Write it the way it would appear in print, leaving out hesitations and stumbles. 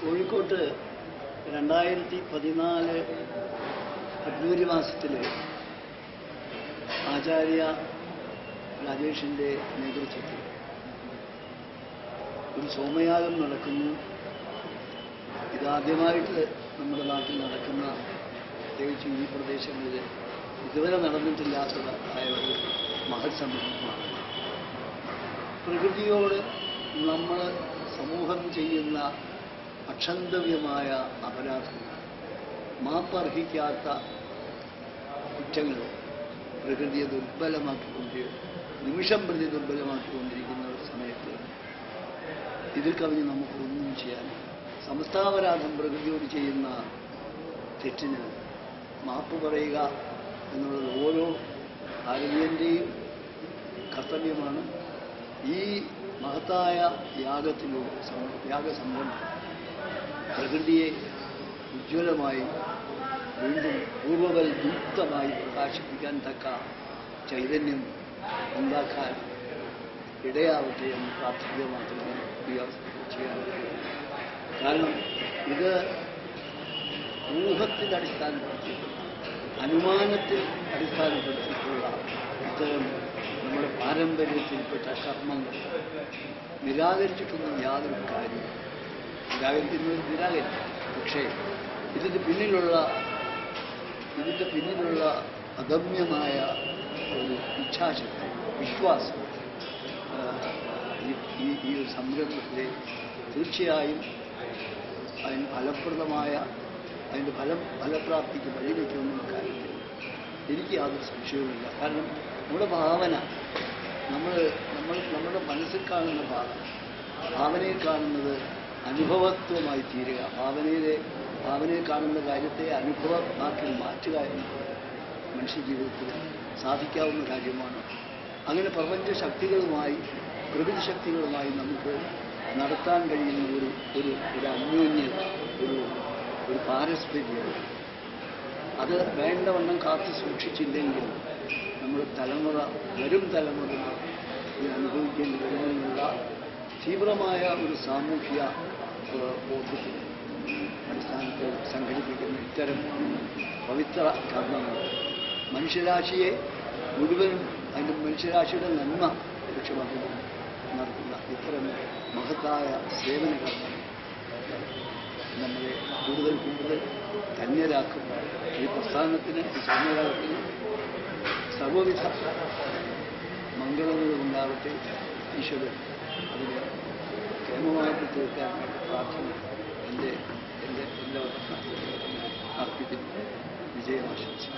കോഴിക്കോട്ട് 2014 ഫെബ്രുവരി മാസത്തിൽ ആചാര്യ രാജേഷിൻ്റെ നേതൃത്വത്തിൽ ഒരു സോമയാഗം നടക്കുന്നു. ഇതാദ്യമായിട്ട് നമ്മുടെ നാട്ടിൽ നടക്കുന്ന, പ്രത്യേകിച്ച് ഈ പ്രദേശങ്ങളിൽ ഇതുവരെ നടന്നിട്ടില്ലാത്തതായ ഒരു മഹത് സംരംഭമാണ്. പ്രകൃതിയോട് നമ്മൾ സമൂഹം ചെയ്യുന്ന അക്ഷന്തവ്യമായ അപരാധങ്ങൾ, മാപ്പർഹിക്കാത്ത കുറ്റങ്ങൾ പ്രകൃതിയെ നിമിഷം പ്രതി ദുർബലമാക്കിക്കൊണ്ടിരിക്കുന്ന ഒരു സമയത്ത് ഇതിൽ കവിഞ്ഞ് നമുക്കൊന്നും ചെയ്യാൻ, സമസ്താപരാധം പ്രകൃതിയോട് ചെയ്യുന്ന തെറ്റിന് മാപ്പ് പറയുക എന്നുള്ളത് ഓരോ ഭാരതീയൻ്റെയും കർത്തവ്യമാണ്. ഈ മഹത്തായ യാഗസംരംഭം പ്രകൃതിയെ ഉജ്ജ്വലമായി വീണ്ടും പൂർവ്വവൽദീപ്തമായി പ്രകാശിപ്പിക്കാൻ തക്ക ചൈതന്യം ഉണ്ടാക്കാൻ ഇടയാവട്ടെ എന്ന് പ്രാർത്ഥിക്കുക മാത്രമേ ഈ അവസരത്തിൽ ചെയ്യാൻ പറ്റൂ. കാരണം ഇത് ഊഹത്തിൽ അടിസ്ഥാനപ്പെടുത്തി, അനുമാനത്തിൽ അടിസ്ഥാനപ്പെടുത്തിയിട്ടുള്ള ഇത്തരം നമ്മുടെ പാരമ്പര്യത്തിൽപ്പെട്ട കർമ്മങ്ങൾ നിരാകരിച്ചിട്ടൊന്നും യാതൊരു കാര്യം നിരാകരിക്കുന്നത് നിരാകരിക്കും. പക്ഷേ ഇതിൻ്റെ പിന്നിലുള്ള അഗമ്യമായ ഒരു ഇച്ഛാശക്തി, വിശ്വാസം ഈ ഒരു സംരംഭത്തെ തീർച്ചയായും അതിന് അതിൻ്റെ ഫലപ്രാപ്തിക്ക് വഴിവെക്കുമെന്ന കാര്യത്തിൽ എനിക്ക് യാതൊരു സംശയവുമില്ല. കാരണം നമ്മുടെ ഭാവന, നമ്മുടെ മനസ്സിൽ കാണുന്ന ഭാവനയിൽ കാണുന്നത് അനുഭവത്വമായി തീരുക, ഭാവനയിൽ കാണുന്ന കാര്യത്തെ അനുഭവമാക്കി മാറ്റുക എന്നത് മനുഷ്യജീവിതത്തിൽ സാധിക്കാവുന്ന കാര്യമാണ്. അങ്ങനെ പ്രപഞ്ച ശക്തികളുമായി, പ്രകൃതി ശക്തികളുമായി നമുക്ക് നടത്താൻ കഴിയുന്ന ഒരു അന്യോന്യത, ഒരു പാരസ്പര്യം, അത് വേണ്ടവണ്ണം കാത്തു സൂക്ഷിച്ചില്ലെങ്കിൽ നമ്മുടെ വരും തലമുറ ഇത് അനുഭവിക്കേണ്ടി വരുന്നതിനുള്ള തീവ്രമായ ഒരു സാമൂഹ്യ ബോധത്തിന് അടിസ്ഥാനത്തിൽ സംഘടിപ്പിക്കുന്ന ഇത്തരം പവിത്ര കർമ്മങ്ങൾ മനുഷ്യരാശിയെ മുഴുവനും, അതിൻ്റെ മനുഷ്യരാശിയുടെ നന്മ ലക്ഷ്യമാക്കി നടത്തുന്ന ഇത്തരം മഹത്തായ സേവന കർമ്മങ്ങൾ നമ്മളെ കൂടുതൽ ധന്യരാക്കുന്ന ഈ പ്രസ്ഥാനത്തിന്, ഈ സോമയാഗത്തിന് സർവവിധ മംഗളങ്ങളും ഉണ്ടാവട്ടെ. ഈശ്വരൻ അതിനെ ക്ഷേമമായിട്ട് തീർക്കാൻ പ്രാർത്ഥന എൻ്റെ അർപ്പിക്കുന്നു. വിജയം ആശംസിക്കുന്നു.